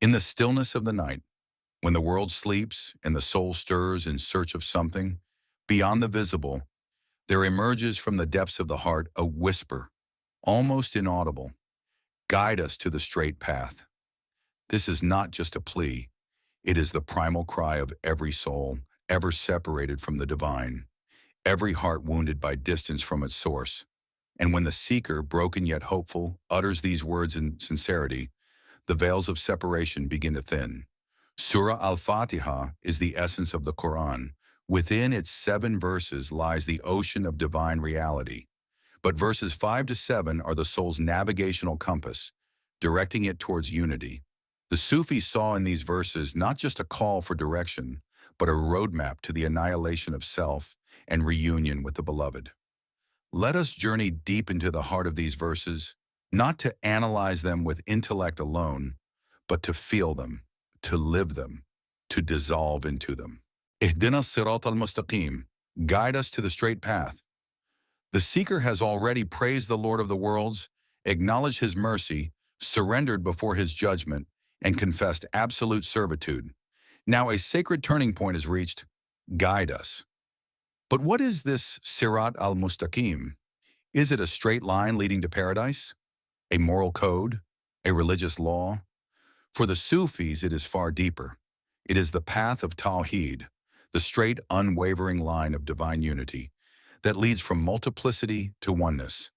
In the stillness of the night, when the world sleeps and the soul stirs in search of something beyond the visible, there emerges from the depths of the heart a whisper, almost inaudible. Guide us to the straight path. This is not just a plea. It is the primal cry of every soul ever separated from the divine, every heart wounded by distance from its source. And when the seeker, broken yet hopeful, utters these words in sincerity, the veils of separation begin to thin. Surah Al-Fatiha is the essence of the Quran. Within its 7 verses lies the ocean of divine reality. But verses 5 to 7 are the soul's navigational compass, directing it towards unity. The Sufi saw in these verses not just a call for direction, but a roadmap to the annihilation of self and reunion with the beloved. Let us journey deep into the heart of these verses, not to analyze them with intellect alone, but to feel them, to live them, to dissolve into them. Ihdina Sirat Al-Mustaqim, guide us to the straight path. The seeker has already praised the Lord of the worlds, acknowledged his mercy, surrendered before his judgment, and confessed absolute servitude. Now a sacred turning point is reached. Guide us. But what is this Sirat al-Mustaqim? Is it a straight line leading to paradise? A moral code? A religious law? For the Sufis, it is far deeper. It is the path of Tawheed, the straight, unwavering line of divine unity that leads from multiplicity to oneness.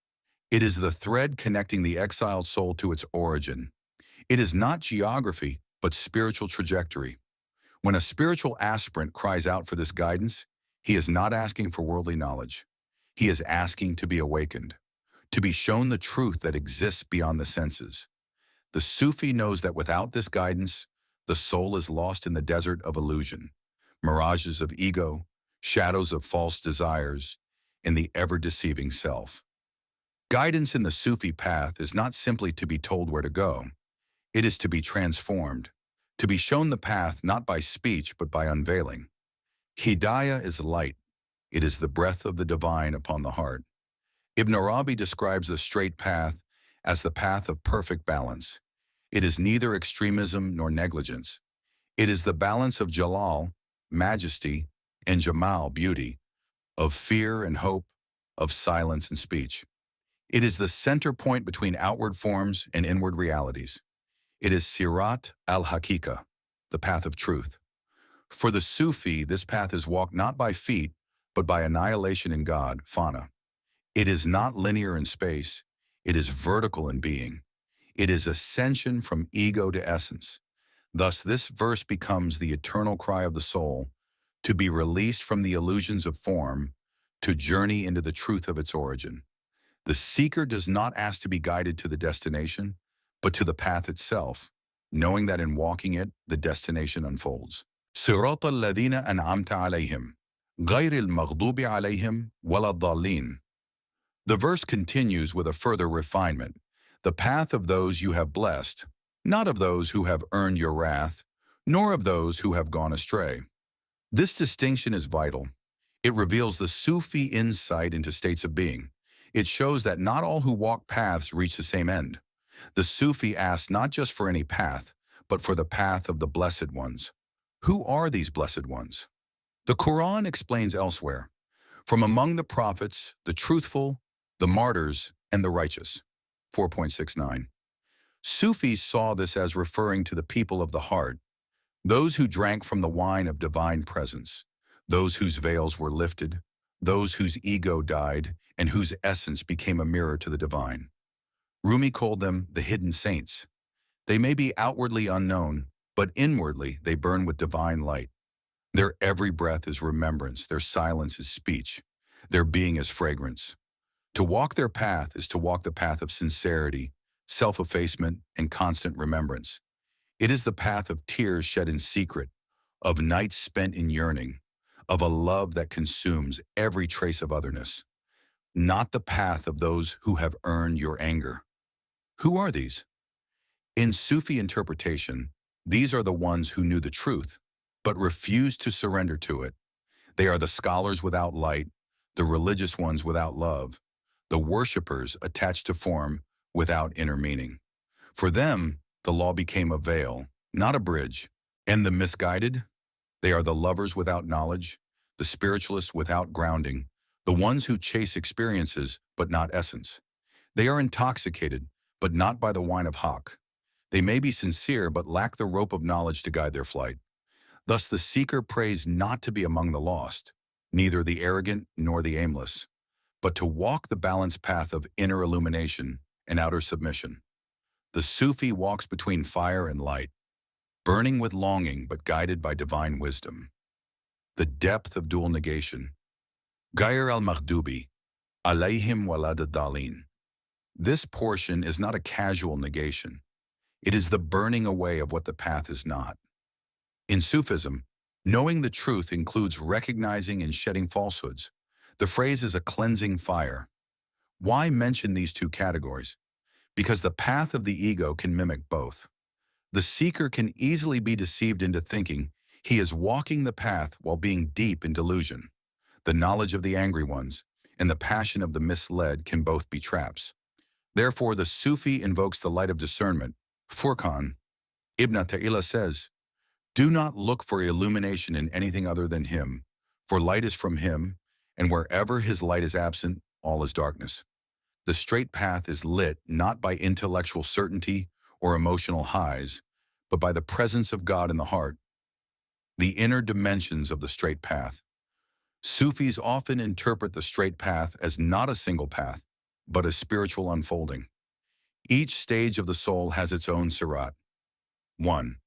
It is the thread connecting the exiled soul to its origin. It is not geography, but spiritual trajectory. When a spiritual aspirant cries out for this guidance, he is not asking for worldly knowledge. He is asking to be awakened, to be shown the truth that exists beyond the senses. The Sufi knows that without this guidance, the soul is lost in the desert of illusion, mirages of ego, shadows of false desires, and the ever-deceiving self. Guidance in the Sufi path is not simply to be told where to go. It is to be transformed, to be shown the path not by speech but by unveiling. Hidayah is light. It is the breath of the divine upon the heart. Ibn Arabi describes the straight path as the path of perfect balance. It is neither extremism nor negligence. It is the balance of Jalal, majesty, and Jamal, beauty, of fear and hope, of silence and speech. It is the center point between outward forms and inward realities. It is Sirat al-Haqiqa, the path of truth. For the Sufi, this path is walked not by feet, but by annihilation in God, Fana. It is not linear in space. It is vertical in being. It is ascension from ego to essence. Thus, this verse becomes the eternal cry of the soul, to be released from the illusions of form, to journey into the truth of its origin. The seeker does not ask to be guided to the destination, but to the path itself, knowing that in walking it, the destination unfolds. صراط الذين أنعمت عليهم غير المغضوب عليهم ولا الضالين. The verse continues with a further refinement. The path of those you have blessed, not of those who have earned your wrath, nor of those who have gone astray. This distinction is vital. It reveals the Sufi insight into states of being. It shows that not all who walk paths reach the same end. The Sufi asks not just for any path, but for the path of the blessed ones. Who are these blessed ones? The Quran explains elsewhere, from among the prophets, the truthful, the martyrs, and the righteous. 4.69. Sufis saw this as referring to the people of the heart, those who drank from the wine of divine presence, those whose veils were lifted, those whose ego died, and whose essence became a mirror to the divine. Rumi called them the hidden saints. They may be outwardly unknown, but inwardly they burn with divine light. Their every breath is remembrance, their silence is speech, their being is fragrance. To walk their path is to walk the path of sincerity, self-effacement, and constant remembrance. It is the path of tears shed in secret, of nights spent in yearning, of a love that consumes every trace of otherness. Not the path of those who have earned your anger. Who are these? In Sufi interpretation, these are the ones who knew the truth, but refused to surrender to it. They are the scholars without light, the religious ones without love, the worshippers attached to form without inner meaning. For them, the law became a veil, not a bridge. And the misguided? They are the lovers without knowledge, the spiritualists without grounding, the ones who chase experiences but not essence. They are intoxicated, but not by the wine of Haq. They may be sincere but lack the rope of knowledge to guide their flight. Thus the seeker prays not to be among the lost, neither the arrogant nor the aimless, but to walk the balanced path of inner illumination and outer submission. The Sufi walks between fire and light, burning with longing but guided by divine wisdom. The depth of dual negation. Ghayr al-Maghdubi, alayhim walad ad-Dalin. This portion is not a casual negation. It is the burning away of what the path is not. In Sufism, knowing the truth includes recognizing and shedding falsehoods. The phrase is a cleansing fire. Why mention these two categories? Because the path of the ego can mimic both. The seeker can easily be deceived into thinking he is walking the path while being deep in delusion. The knowledge of the angry ones and the passion of the misled can both be traps. Therefore, the Sufi invokes the light of discernment. Furqan, Ibn Ata'illah says, "Do not look for illumination in anything other than him, for light is from him, and wherever his light is absent, all is darkness." The straight path is lit not by intellectual certainty or emotional highs, but by the presence of God in the heart. The inner dimensions of the straight path. Sufis often interpret the straight path as not a single path, but a spiritual unfolding. Each stage of the soul has its own Sirat. 1.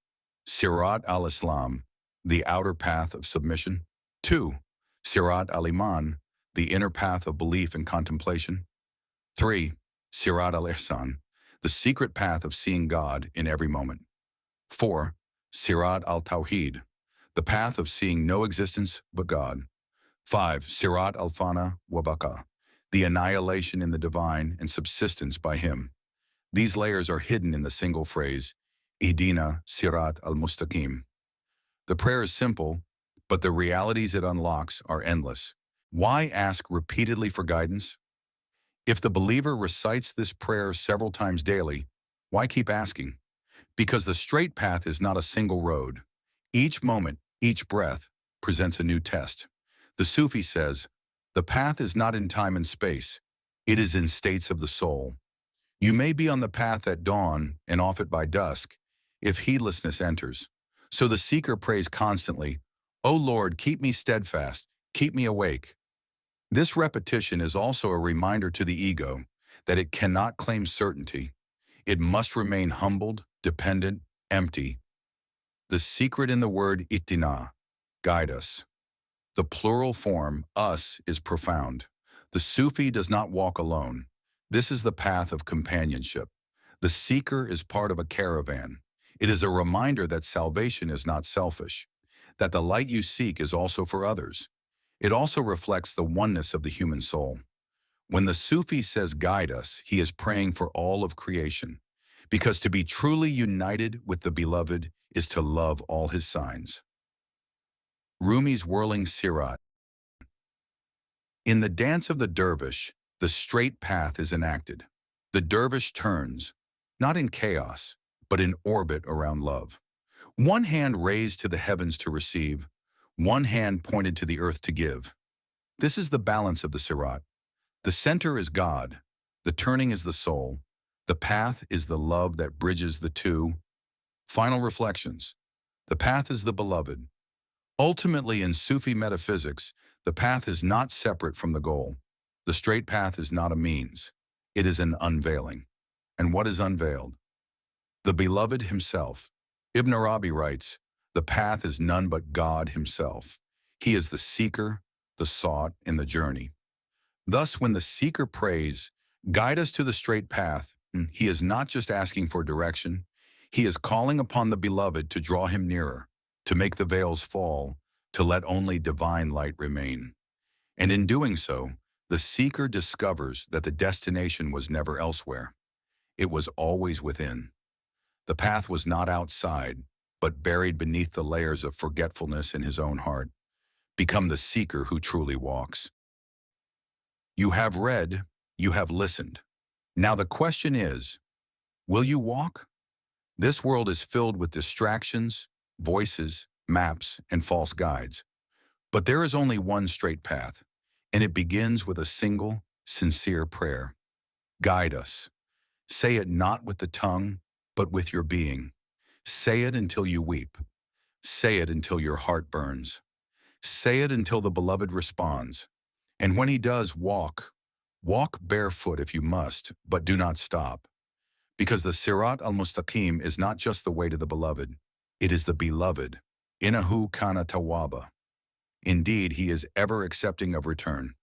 Sirat al-Islam, the outer path of submission. 2. Sirat al-Iman, the inner path of belief and contemplation. 3. Sirat al-Ihsan, the secret path of seeing God in every moment. 4. Sirat al-Tawheed, the path of seeing no existence but God. 5. Sirat al-Fana wa Baqa, the annihilation in the divine and subsistence by Him. These layers are hidden in the single phrase, Ihdina Sirat al-Mustaqim. The prayer is simple, but the realities it unlocks are endless. Why ask repeatedly for guidance? If the believer recites this prayer several times daily, why keep asking? Because the straight path is not a single road. Each moment, each breath, presents a new test. The Sufi says, the path is not in time and space. It is in states of the soul. You may be on the path at dawn and off it by dusk, if heedlessness enters. So the seeker prays constantly, "O Lord, keep me steadfast, keep me awake." This repetition is also a reminder to the ego that it cannot claim certainty. It must remain humbled, dependent, empty. The secret in the word itina, guide us. The plural form, us, is profound. The Sufi does not walk alone. This is the path of companionship. The seeker is part of a caravan. It is a reminder that salvation is not selfish, that the light you seek is also for others. It also reflects the oneness of the human soul. When the Sufi says guide us, he is praying for all of creation, because to be truly united with the beloved is to love all his signs. Rumi's whirling Sirat. In the dance of the dervish, the straight path is enacted. The dervish turns, not in chaos, but in orbit around love. One hand raised to the heavens to receive, one hand pointed to the earth to give. This is the balance of the Sirat. The center is God, the turning is the soul, the path is the love that bridges the two. Final reflections. The path is the beloved. Ultimately, in Sufi metaphysics, the path is not separate from the goal. The straight path is not a means. It is an unveiling. And what is unveiled? The beloved himself. Ibn Arabi writes, the path is none but God himself. He is the seeker, the sought, and the journey. Thus, when the seeker prays, guide us to the straight path, he is not just asking for direction. He is calling upon the beloved to draw him nearer, to make the veils fall, to let only divine light remain. And in doing so, the seeker discovers that the destination was never elsewhere. It was always within. The path was not outside, but buried beneath the layers of forgetfulness in his own heart. Become the seeker who truly walks. You have read, you have listened. Now the question is, will you walk? This world is filled with distractions, voices, maps, and false guides. But there is only one straight path, and it begins with a single, sincere prayer. Guide us. Say it not with the tongue, but with your being. Say it until you weep. Say it until your heart burns. Say it until the beloved responds. And when he does, walk. Walk barefoot if you must, but do not stop. Because the Sirat Al-Mustaqim is not just the way to the beloved. It is the beloved. Innahu kana tawwaba. Indeed, he is ever accepting of return.